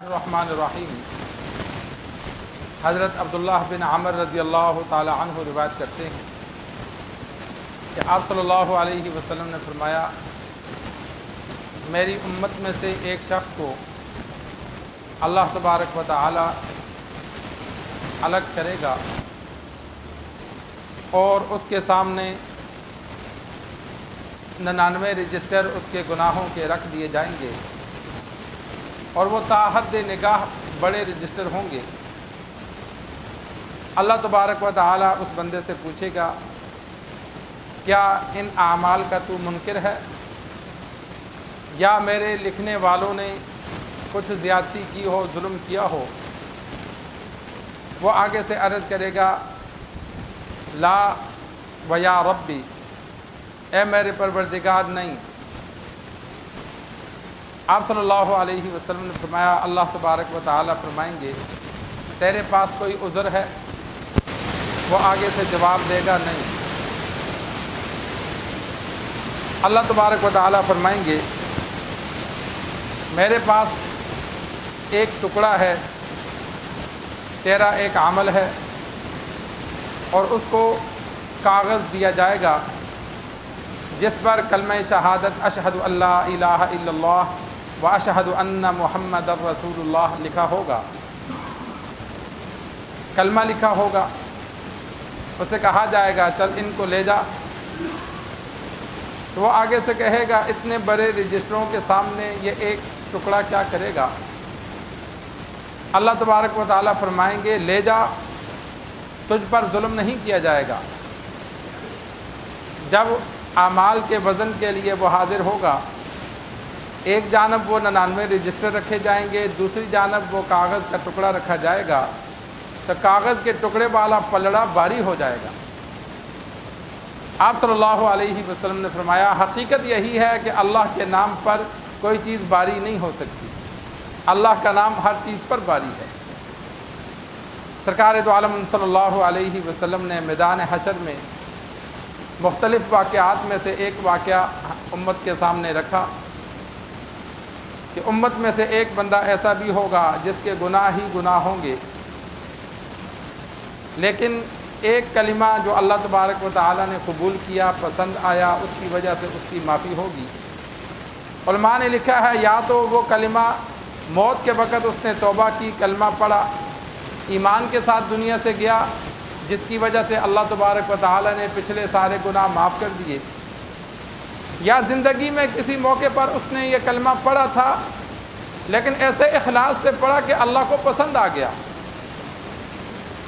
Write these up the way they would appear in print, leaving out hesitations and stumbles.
الرحمن الرحیم۔ حضرت عبداللہ بن عمر رضی اللہ تعالی عنہ روایت کرتے ہیں کہ آپ صلی اللہ علیہ وسلم نے فرمایا، میری امت میں سے ایک شخص کو اللہ تبارک و تعالی الگ کرے گا اور اس کے سامنے 99 رجسٹر اس کے گناہوں کے رکھ دیے جائیں گے اور وہ تا حد نگاہ بڑے رجسٹر ہوں گے۔ اللہ تبارک و تعالی اس بندے سے پوچھے گا، کیا ان اعمال کا تو منکر ہے یا میرے لکھنے والوں نے کچھ زیادتی کی ہو، ظلم کیا ہو؟ وہ آگے سے عرض کرے گا، لا و یا ربی، اے میرے پروردگار نہیں۔ آپ صلی اللہ علیہ وسلم نے فرمایا، اللہ تبارک و تعالی فرمائیں گے، تیرے پاس کوئی عذر ہے؟ وہ آگے سے جواب دے گا، نہیں۔ اللہ تبارک و تعالی فرمائیں گے، میرے پاس ایک ٹکڑا ہے، تیرا ایک عمل ہے، اور اس کو کاغذ دیا جائے گا جس پر کلمہ شہادت اشہد اللہ الہ الا اللہ واشہد ان محمد رسول اللہ لکھا ہوگا، کلمہ لکھا ہوگا۔ اسے کہا جائے گا، چل ان کو لے جا۔ تو وہ آگے سے کہے گا، اتنے بڑے رجسٹروں کے سامنے یہ ایک ٹکڑا کیا کرے گا؟ اللہ تبارک و تعالیٰ فرمائیں گے، لے جا، تجھ پر ظلم نہیں کیا جائے گا۔ جب اعمال کے وزن کے لیے وہ حاضر ہوگا، ایک جانب وہ 99 رجسٹر رکھے جائیں گے، دوسری جانب وہ کاغذ کا ٹکڑا رکھا جائے گا، تو کاغذ کے ٹکڑے والا پلڑا بھاری ہو جائے گا۔ آپ صلی اللہ علیہ وسلم نے فرمایا، حقیقت یہی ہے کہ اللہ کے نام پر کوئی چیز بھاری نہیں ہو سکتی، اللہ کا نام ہر چیز پر بھاری ہے۔ سرکار دو عالم صلی اللہ علیہ وسلم نے میدان حشر میں مختلف واقعات میں سے ایک واقعہ امت کے سامنے رکھا کہ امت میں سے ایک بندہ ایسا بھی ہوگا جس کے گناہ ہی گناہ ہوں گے، لیکن ایک کلمہ جو اللہ تبارک و تعالی نے قبول کیا، پسند آیا، اس کی وجہ سے اس کی معافی ہوگی۔ علماء نے لکھا ہے، یا تو وہ کلمہ موت کے وقت اس نے توبہ کی، کلمہ پڑھا، ایمان کے ساتھ دنیا سے گیا، جس کی وجہ سے اللہ تبارک و تعالی نے پچھلے سارے گناہ معاف کر دیے، یا زندگی میں کسی موقع پر اس نے یہ کلمہ پڑھا تھا لیکن ایسے اخلاص سے پڑھا کہ اللہ کو پسند آ گیا۔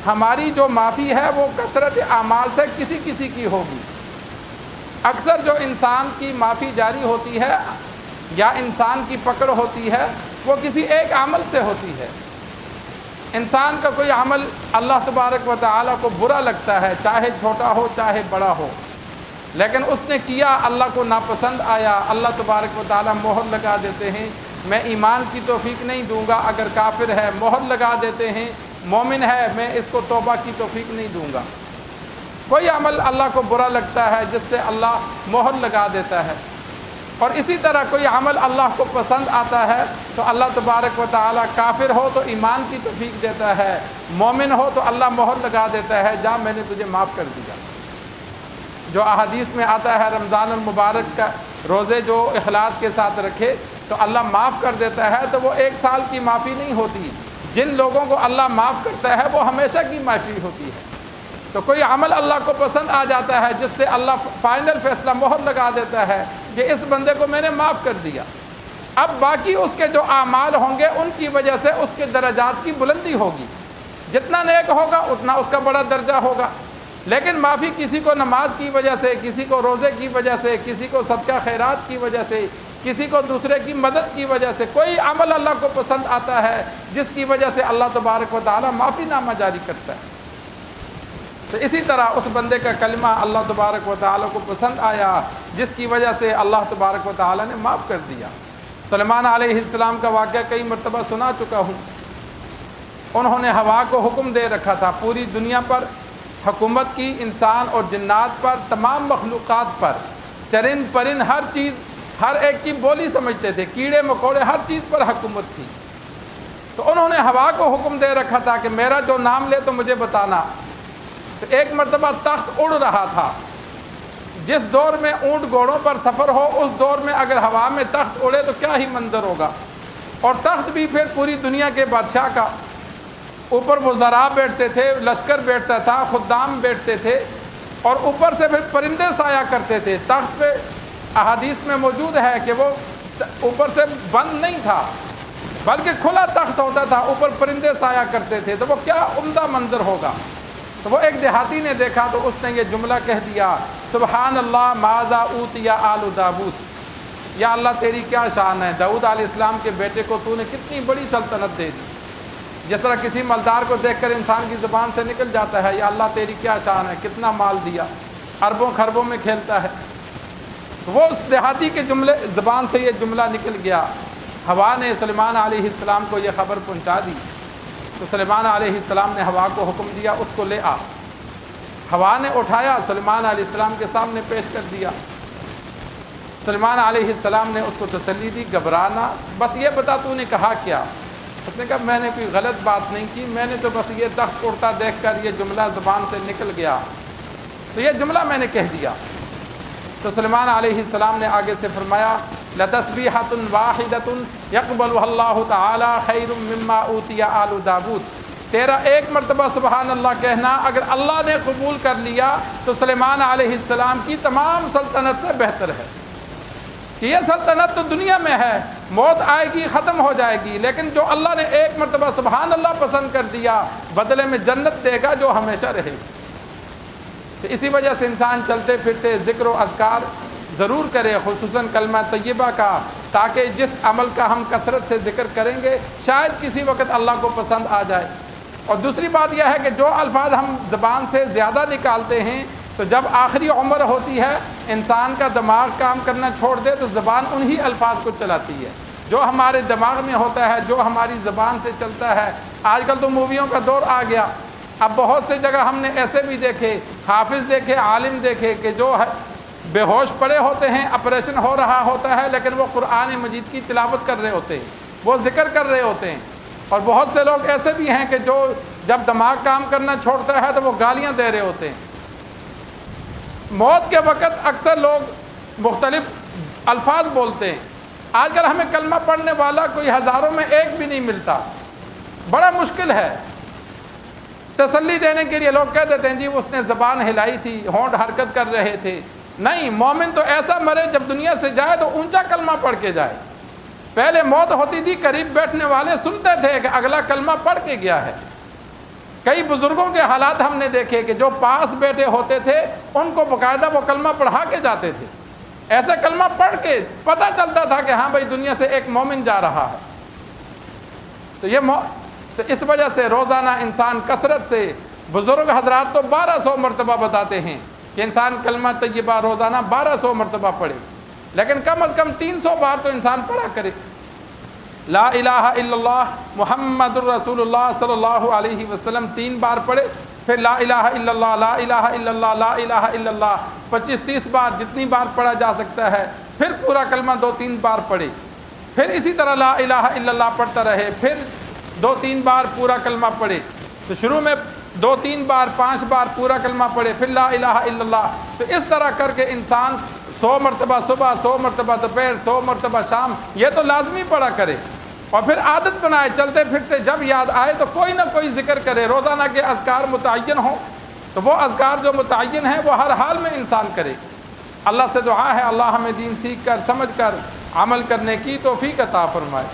ہماری جو معافی ہے وہ کثرت اعمال سے کسی کسی کی ہوگی۔ اکثر جو انسان کی معافی جاری ہوتی ہے یا انسان کی پکڑ ہوتی ہے وہ کسی ایک عمل سے ہوتی ہے۔ انسان کا کوئی عمل اللہ تبارک و تعالیٰ کو برا لگتا ہے، چاہے چھوٹا ہو چاہے بڑا ہو، لیکن اس نے کیا، اللہ کو ناپسند آیا، اللہ تبارک و تعالیٰ مہر لگا دیتے ہیں، میں ایمان کی توفیق نہیں دوں گا اگر کافر ہے، مہر لگا دیتے ہیں، مومن ہے میں اس کو توبہ کی توفیق نہیں دوں گا۔ کوئی عمل اللہ کو برا لگتا ہے جس سے اللہ مہر لگا دیتا ہے، اور اسی طرح کوئی عمل اللہ کو پسند آتا ہے تو اللہ تبارک و تعالیٰ کافر ہو تو ایمان کی توفیق دیتا ہے، مومن ہو تو اللہ مہر لگا دیتا ہے، جا میں نے تجھے معاف کر دیا۔ جو احادیث میں آتا ہے، رمضان المبارک کا روزے جو اخلاص کے ساتھ رکھے تو اللہ معاف کر دیتا ہے، تو وہ 1 سال کی معافی نہیں ہوتی، جن لوگوں کو اللہ معاف کرتا ہے وہ ہمیشہ کی معافی ہوتی ہے۔ تو کوئی عمل اللہ کو پسند آ جاتا ہے جس سے اللہ فائنل فیصلہ مہر لگا دیتا ہے کہ اس بندے کو میں نے معاف کر دیا۔ اب باقی اس کے جو اعمال ہوں گے ان کی وجہ سے اس کے درجات کی بلندی ہوگی، جتنا نیک ہوگا اتنا اس کا بڑا درجہ ہوگا۔ لیکن معافی کسی کو نماز کی وجہ سے، کسی کو روزے کی وجہ سے، کسی کو صدقہ خیرات کی وجہ سے، کسی کو دوسرے کی مدد کی وجہ سے، کوئی عمل اللہ کو پسند آتا ہے جس کی وجہ سے اللہ تبارک و تعالیٰ معافی نامہ جاری کرتا ہے۔ تو اسی طرح اس بندے کا کلمہ اللہ تبارک و تعالیٰ کو پسند آیا جس کی وجہ سے اللہ تبارک و تعالیٰ نے معاف کر دیا۔ سلیمان علیہ السلام کا واقعہ کئی مرتبہ سنا چکا ہوں۔ انہوں نے ہوا کو حکم دے رکھا تھا، پوری دنیا پر حکومت کی، انسان اور جنات پر، تمام مخلوقات پر، چرند پرند ہر چیز، ہر ایک کی بولی سمجھتے تھے، کیڑے مکوڑے ہر چیز پر حکومت تھی۔ تو انہوں نے ہوا کو حکم دے رکھا تھا کہ میرا جو نام لے تو مجھے بتانا۔ تو ایک مرتبہ تخت اڑ رہا تھا، جس دور میں اونٹ گھوڑوں پر سفر ہو اس دور میں اگر ہوا میں تخت اڑے تو کیا ہی منظر ہوگا، اور تخت بھی پھر پوری دنیا کے بادشاہ کا، اوپر وزراء بیٹھتے تھے، لشکر بیٹھتا تھا، خدام بیٹھتے تھے، اور اوپر سے پھر پرندے سایہ کرتے تھے۔ تخت پہ احادیث میں موجود ہے کہ وہ اوپر سے بند نہیں تھا بلکہ کھلا تخت ہوتا تھا، اوپر پرندے سایہ کرتے تھے، تو وہ کیا عمدہ منظر ہوگا۔ تو وہ ایک دیہاتی نے دیکھا تو اس نے یہ جملہ کہہ دیا، سبحان اللہ ماذا اوتی آل داؤد، یا اللہ تیری کیا شان ہے، داؤد علیہ السلام کے بیٹے کو تو نے کتنی بڑی سلطنت دے دی۔ جس طرح کسی مالدار کو دیکھ کر انسان کی زبان سے نکل جاتا ہے، یا اللہ تیری کیا شان ہے، کتنا مال دیا، اربوں خربوں میں کھیلتا ہے۔ تو وہ اس دیہاتی کے جملے زبان سے یہ جملہ نکل گیا۔ ہوا نے سلیمان علیہ السلام کو یہ خبر پہنچا دی، تو سلیمان علیہ السلام نے ہوا کو حکم دیا اس کو لے آ۔ ہوا نے اٹھایا، سلیمان علیہ السلام کے سامنے پیش کر دیا۔ سلیمان علیہ السلام نے اس کو تسلی دی، گھبرانا، بس یہ بتا تو نے کہا کیا؟ اس نے کہا میں نے کوئی غلط بات نہیں کی، میں نے تو بس یہ تخت اڑتا دیکھ کر یہ جملہ زبان سے نکل گیا، تو یہ جملہ میں نے کہہ دیا۔ تو سلیمان علیہ السلام نے آگے سے فرمایا، لَتَسْبِيحَةٌ وَاحِدَةٌ يَقْبَلُهَا اللَّهُ تَعَالَى خَيْرٌ مِّمَّا أُوتِيَ آلُ داؤد۔ تیرا ایک مرتبہ سبحان اللہ کہنا اگر اللہ نے قبول کر لیا تو سلیمان علیہ السلام کی تمام سلطنت سے بہتر ہے۔ کہ یہ سلطنت تو دنیا میں ہے، موت آئے گی، ختم ہو جائے گی، لیکن جو اللہ نے ایک مرتبہ سبحان اللہ پسند کر دیا بدلے میں جنت دے گا جو ہمیشہ رہے گی۔ تو اسی وجہ سے انسان چلتے پھرتے ذکر و اذکار ضرور کرے، خصوصاً کلمہ طیبہ کا، تاکہ جس عمل کا ہم کثرت سے ذکر کریں گے شاید کسی وقت اللہ کو پسند آ جائے۔ اور دوسری بات یہ ہے کہ جو الفاظ ہم زبان سے زیادہ نکالتے ہیں تو جب آخری عمر ہوتی ہے انسان کا دماغ کام کرنا چھوڑ دے تو زبان انہی الفاظ کو چلاتی ہے جو ہمارے دماغ میں ہوتا ہے، جو ہماری زبان سے چلتا ہے۔ آج کل تو موویوں کا دور آ گیا، اب بہت سے جگہ ہم نے ایسے بھی دیکھے، حافظ دیکھے، عالم دیکھے کہ جو بے ہوش پڑے ہوتے ہیں، آپریشن ہو رہا ہوتا ہے، لیکن وہ قرآن مجید کی تلاوت کر رہے ہوتے ہیں، وہ ذکر کر رہے ہوتے ہیں۔ اور بہت سے لوگ ایسے بھی ہیں کہ جو جب دماغ کام کرنا چھوڑتا ہے تو وہ گالیاں دے رہے ہوتے ہیں۔ موت کے وقت اکثر لوگ مختلف الفاظ بولتے ہیں۔ آج کل ہمیں کلمہ پڑھنے والا کوئی ہزاروں میں ایک بھی نہیں ملتا، بڑا مشکل ہے۔ تسلی دینے کے لیے لوگ کہہ دیتے ہیں جی اس نے زبان ہلائی تھی، ہونٹ حرکت کر رہے تھے۔ نہیں، مومن تو ایسا مرے جب دنیا سے جائے تو اونچا کلمہ پڑھ کے جائے۔ پہلے موت ہوتی تھی، قریب بیٹھنے والے سنتے تھے کہ اگلا کلمہ پڑھ کے گیا ہے۔ کئی بزرگوں کے حالات ہم نے دیکھے کہ جو پاس بیٹھے ہوتے تھے ان کو باقاعدہ وہ کلمہ پڑھا کے جاتے تھے، ایسے کلمہ پڑھ کے پتہ چلتا تھا کہ ہاں بھائی دنیا سے ایک مومن جا رہا ہے۔ تو اس وجہ سے روزانہ انسان کثرت سے، بزرگ حضرات تو 1200 مرتبہ بتاتے ہیں کہ انسان کلمہ طیبہ روزانہ 1200 مرتبہ پڑھے، لیکن کم از کم 300 بار تو انسان پڑھا کرے۔ لا الہ الا اللہ محمد الرسول اللہ صلی اللہ علیہ وسلم 3 بار پڑھے، پھر لا الہ الا اللہ، لا الہ الا اللہ، لا الہ الا اللہ 25-30 بار جتنی بار پڑھا جا سکتا ہے، پھر پورا کلمہ 2-3 بار پڑھے، پھر اسی طرح لا الہ الا اللہ پڑھتا رہے، پھر 2-3 بار پورا کلمہ پڑھے۔ تو شروع میں 2-3 بار 5 بار پورا کلمہ پڑھے، پھر لا الہ الا اللہ۔ تو اس طرح کر کے انسان 100 مرتبہ صبح، 100 مرتبہ دوپہر، 100 مرتبہ شام، یہ تو لازمی پڑھا کرے، اور پھر عادت بنائے چلتے پھرتے جب یاد آئے تو کوئی نہ کوئی ذکر کرے۔ روزانہ کے اذکار متعین ہوں تو وہ اذکار جو متعین ہیں وہ ہر حال میں انسان کرے۔ اللہ سے دعا ہے اللہ ہمیں دین سیکھ کر، سمجھ کر عمل کرنے کی توفیق عطا فرمائے۔